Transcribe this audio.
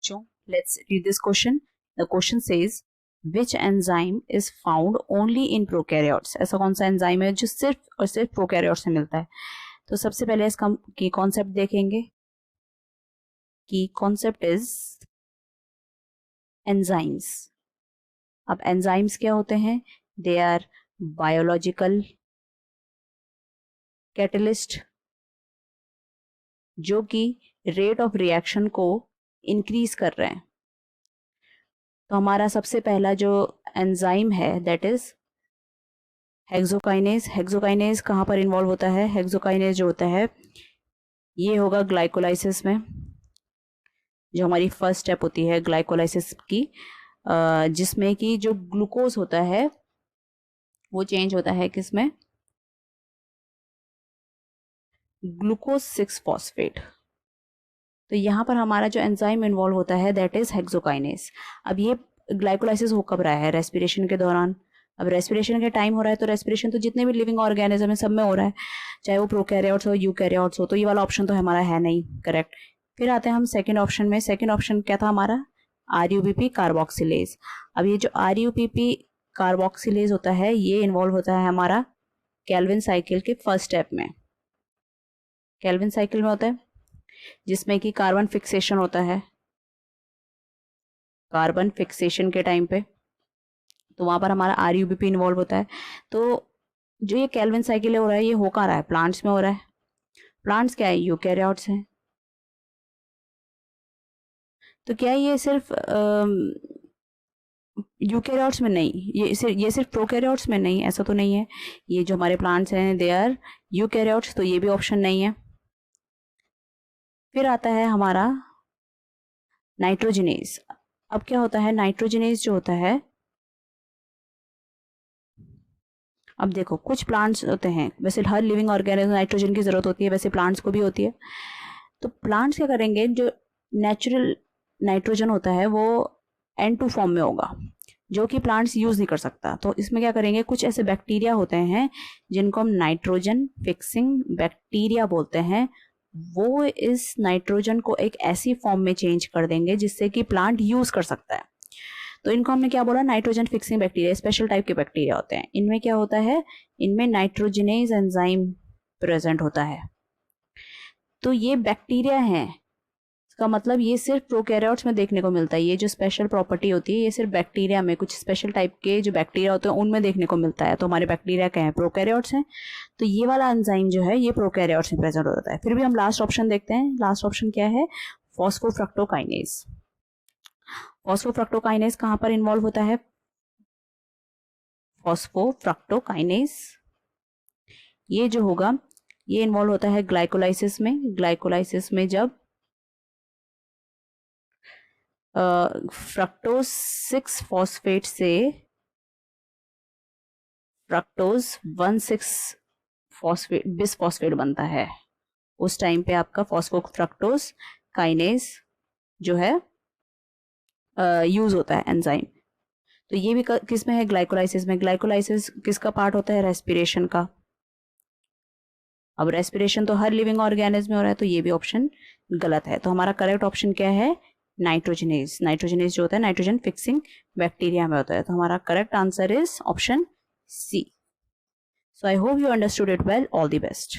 बच्चों, let's read this question. The question says which enzyme is found only in prokaryotes? ऐसा कौन सा enzyme है जो सिर्फ और सिर्फ प्रोकैरियोट्स में मिलता है? तो सबसे पहले इसका की कॉन्सेप्ट देखेंगे कि कॉन्सेप्ट इज एंजाइम्स. अब एंजाइम्स क्या होते हैं? दे आर बायोलॉजिकल कैटलिस्ट जो कि रेट ऑफ रिएक्शन को इंक्रीज कर रहे हैं. तो हमारा सबसे पहला जो एंजाइम है दैट इज हेक्सोकाइनेज. हेक्सोकाइनेज कहाँ पर इन्वॉल्व होता है? हेक्सोकाइनेज जो होता है ये होगा ग्लाइकोलाइसिस में, जो हमारी फर्स्ट स्टेप होती है ग्लाइकोलाइसिस की, जिसमें कि जो ग्लूकोज होता है वो चेंज होता है किसमें? Glucose 6 phosphate. तो यहाँ पर हमारा जो एंजाइम इन्वॉल्व होता है दैट इज हेक्सोकाइनेज. अब ये ग्लाइकोलाइसिस हो कब रहा है? रेस्पिरेशन के दौरान. अब रेस्पिरेशन के टाइम हो रहा है तो रेस्पिरेशन तो जितने भी लिविंग ऑर्गेनिज्म है सब में हो रहा है, चाहे वो प्रोकैरियोट्स हो यूकैरियोट्स हो. तो ये वाला ऑप्शन तो हमारा है नहीं करेक्ट. फिर आते हैं हम सेकेंड ऑप्शन में. सेकेंड ऑप्शन क्या था हमारा? RUBP carboxylase. अब ये जो RUBP कार्बोक्सिलेज होता है ये इन्वॉल्व होता है हमारा केल्विन साइकिल के फर्स्ट स्टेप में. केल्विन साइकिल में होता है जिसमें कि कार्बन फिक्सेशन होता है. कार्बन फिक्सेशन के टाइम पे तो वहां पर हमारा RUBP इन्वॉल्व होता है. तो जो ये केल्विन साइकिल हो रहा है ये हो कहाँ रहा है? प्लांट्स में हो रहा है. प्लांट्स क्या है? यूकैरियोट्स हैं. तो क्या ये सिर्फ यूकैरियोट्स में नहीं, ये सिर्फ प्रोकैरियोट्स में नहीं, ऐसा तो नहीं है. ये जो हमारे प्लांट्स हैं दे आर यूकैरियोट्स, तो ये भी ऑप्शन नहीं है. फिर आता है हमारा नाइट्रोजनेज. अब क्या होता है? नाइट्रोजनेज जो होता है, अब देखो कुछ प्लांट्स होते हैं, वैसे हर लिविंग ऑर्गेनिज्म नाइट्रोजन की जरूरत होती है, वैसे प्लांट्स को भी होती है. तो प्लांट्स क्या करेंगे? जो नेचुरल नाइट्रोजन होता है वो N2 फॉर्म में होगा जो कि प्लांट्स यूज नहीं कर सकता. तो इसमें क्या करेंगे? कुछ ऐसे बैक्टीरिया होते हैं जिनको हम नाइट्रोजन फिक्सिंग बैक्टीरिया बोलते हैं, वो इस नाइट्रोजन को एक ऐसी फॉर्म में चेंज कर देंगे जिससे कि प्लांट यूज कर सकता है. तो इनको हमने क्या बोला? Nitrogen fixing bacteria. Special type के बैक्टीरिया होते हैं. इनमें क्या होता है? इनमें नाइट्रोजनेज एंजाइम प्रेजेंट होता है. तो ये बैक्टीरिया हैं, इसका मतलब ये सिर्फ प्रोकैरियोट्स में देखने को मिलता है. ये जो स्पेशल प्रॉपर्टी होती है ये सिर्फ बैक्टीरिया में, कुछ स्पेशल टाइप के जो बैक्टीरिया होते हैं उनमें देखने को मिलता है. तो हमारे बैक्टीरिया क्या है? प्रोकैरियोट्स हैं. तो ये वाला एंजाइम जो है ये प्रोकैरियोट्स में प्रेजेंट होता है. फिर भी हम लास्ट ऑप्शन देखते हैं. लास्ट ऑप्शन क्या है? फॉस्फोफ्रक्टोकाइनेज. फॉस्फोफ्रक्टोकाइनेज कहाँ पर इन्वॉल्व होता है? फॉस्फोफ्रक्टोकाइनेज ये जो होगा ये इन्वॉल्व होता है ग्लाइकोलाइसिस में. ग्लाइकोलाइसिस में जब फ्रक्टोज 6 फॉस्फेट से फ्रक्टोज 1,6 फॉस्फेट बिसफॉस्फेट बनता है, उस टाइम पे आपका फॉस्फोफ्रक्टोज काइनेज जो है यूज होता है एंजाइम. तो ये भी किस में है? ग्लाइकोलाइसिस में. ग्लाइकोलाइसिस किसका पार्ट होता है? रेस्पिरेशन का. अब रेस्पिरेशन तो हर लिविंग ऑर्गेनिज्म में हो रहा है तो ये भी ऑप्शन गलत है. तो हमारा करेक्ट ऑप्शन क्या है? नाइट्रोजनेज. नाइट्रोजनेज जो होता है नाइट्रोजन फिक्सिंग बैक्टीरिया में होता है. तो हमारा correct answer is option C. So I hope you understood it well. All the best.